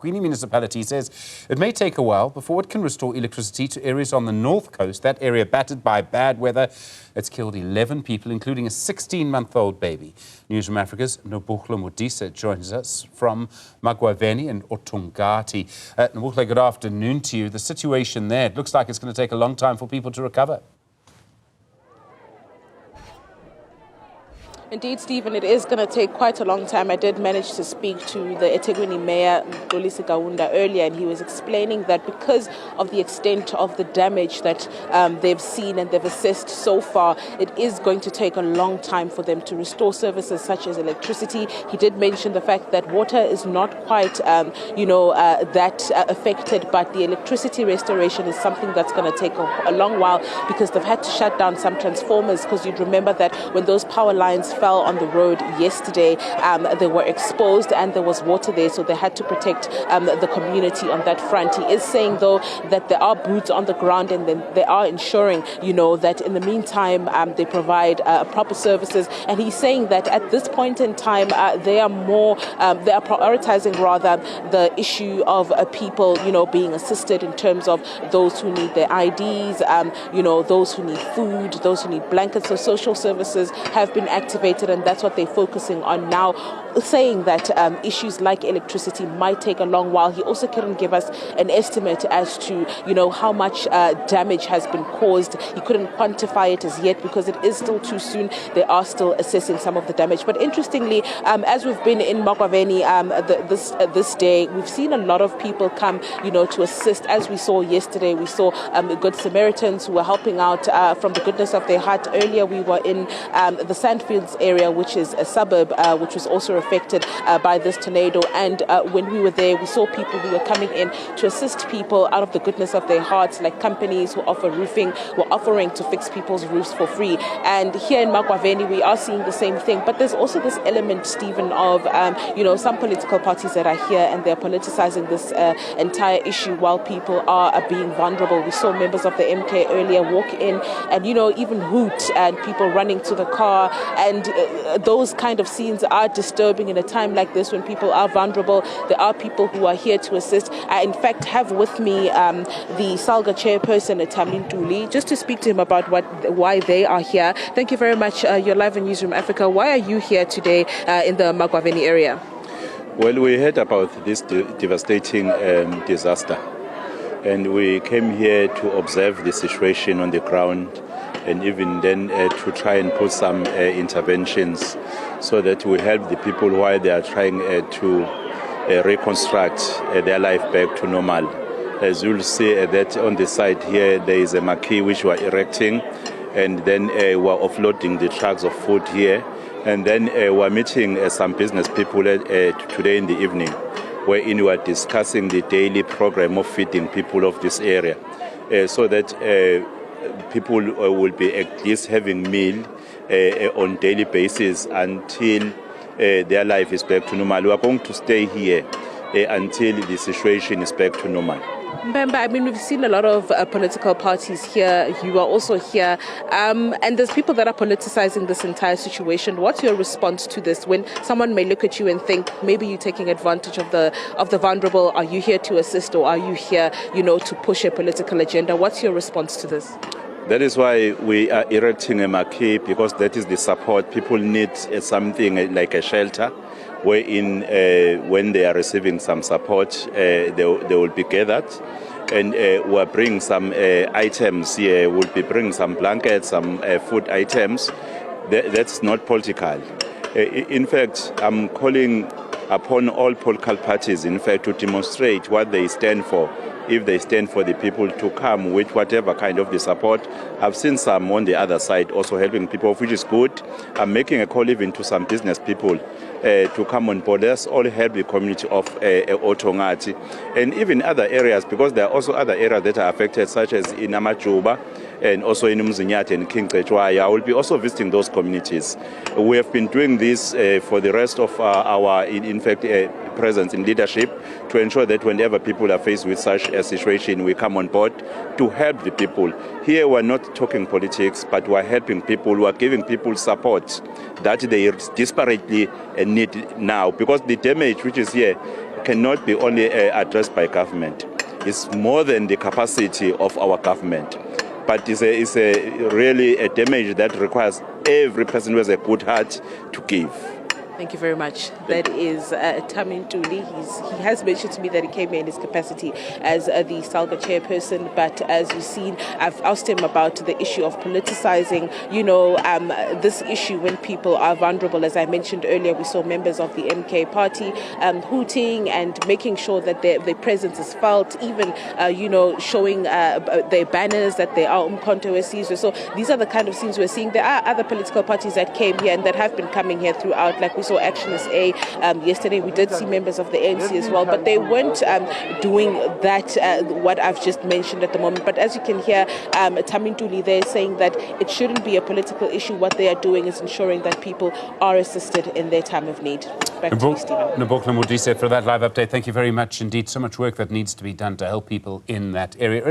Queenie Municipality says it may take a while before it can restore electricity to areas on the north coast, that area battered by bad weather. It's killed 11 people, including a 16-month-old baby. Newzroom Afrika's Nobuhle Modise joins us from Magwaveni and Tongaat. Nobuhle, good afternoon to you. The situation there, it looks like it's going to take a long time for people to recover. Indeed, Stephen, it is going to take quite a long time. I did manage to speak to the eThekwini Mayor, Ntuli earlier, and he was explaining that because of the extent of the damage that they've seen and they've assessed so far, it is going to take a long time for them to restore services such as electricity. He did mention the fact that water is not quite, that affected, but the electricity restoration is something that's going to take a long while because they've had to shut down some transformers, because you'd remember that when those power lines fell on the road yesterday, they were exposed and there was water there, so they had to protect the community on that front. He is saying, though, that there are boots on the ground and then they are ensuring, that in the meantime they provide proper services. And he's saying that at this point in time they are prioritizing rather the issue of people, being assisted in terms of those who need their IDs, those who need food, those who need blankets. So social services have been activated, and that's what they're focusing on now, saying that issues like electricity might take a long while. He also couldn't give us an estimate as to, how much damage has been caused. He couldn't quantify it as yet because it is still too soon. They are still assessing some of the damage. But interestingly, as we've been in Magwaveni this day, we've seen a lot of people come, to assist. As we saw yesterday, we saw Good Samaritans who were helping out from the goodness of their heart. Earlier, we were in the Sandfields area, which is a suburb which was also affected by this tornado. And when we were there, we saw people who were coming in to assist people out of the goodness of their hearts, like companies who offer roofing, who are offering to fix people's roofs for free. And here in Magwaveni, we are seeing the same thing. But there's also this element, Stephen, of some political parties that are here and they're politicizing this entire issue while people are being vulnerable. We saw members of the MK earlier walk in and even hoot, and people running to the car, and those kind of scenes are disturbing in a time like this when people are vulnerable. There are people who are here to assist. I, in fact, have with me the Salga chairperson, Thami Ntuli, just to speak to him about why they are here. Thank you very much. You're live on Newzroom Afrika. Why are you here today in the Magwaveni area? Well, we heard about this devastating disaster, and we came here to observe the situation on the ground, and even then to try and put some interventions so that we help the people while they are trying to reconstruct their life back to normal. As you'll see that on the side here, there is a marquee which we are erecting, and then we're offloading the trucks of food here, and then we're meeting some business people today in the evening, wherein we are discussing the daily program of feeding people of this area, so that people will be at least having meal on daily basis until their life is back to normal. We are going to stay here until the situation is back to normal. Mbemba, I mean, we've seen a lot of political parties here. You are also here. And there's people that are politicizing this entire situation. What's your response to this when someone may look at you and think maybe you're taking advantage of the vulnerable? Are you here to assist, or are you here, to push a political agenda? What's your response to this? That is why we are erecting a marquee, because that is the support. People need something like a shelter, wherein when they are receiving some support, they will be gathered. And we'll bring some items here. We'll be bringing some blankets, some food items. That's not political. In fact, I'm calling upon all political parties, in fact, to demonstrate what they stand for. If they stand for the people, to come with whatever kind of the support. I've seen some on the other side also helping people, which is good. I'm making a call even to some business people to come on board. Let's all help the community of Tongaat and even other areas, because there are also other areas that are affected, such as in Amajuba and also in Mzinyati and King Cetshwayo. I will be also visiting those communities. We have been doing this for the rest of our, in fact, presence in leadership, to ensure that whenever people are faced with such a situation, we come on board to help the people. Here we're not talking politics, but we're helping people, we're giving people support that they desperately need now, because the damage which is here cannot be only addressed by government. It's more than the capacity of our government. But it's really a damage that requires every person who has a good heart to give. Thank you very much. That is Thami Ntuli. He has mentioned to me that he came here in his capacity as the SALGA chairperson, but as you've seen, I've asked him about the issue of politicizing, this issue when people are vulnerable. As I mentioned earlier, we saw members of the MK party hooting and making sure that their presence is felt, even, showing their banners that they are Umkhonto weSizwe. So these are the kind of scenes we're seeing. There are other political parties that came here and that have been coming here throughout, like we saw Action SA. Yesterday we did see members of the ANC as well, but they weren't doing that, what I've just mentioned at the moment. But as you can hear, Thami Ntuli there saying that it shouldn't be a political issue. What they are doing is ensuring that people are assisted in their time of need. Back to you, Stephen. Nabokla Modise for that live update. Thank you very much indeed. So much work that needs to be done to help people in that area.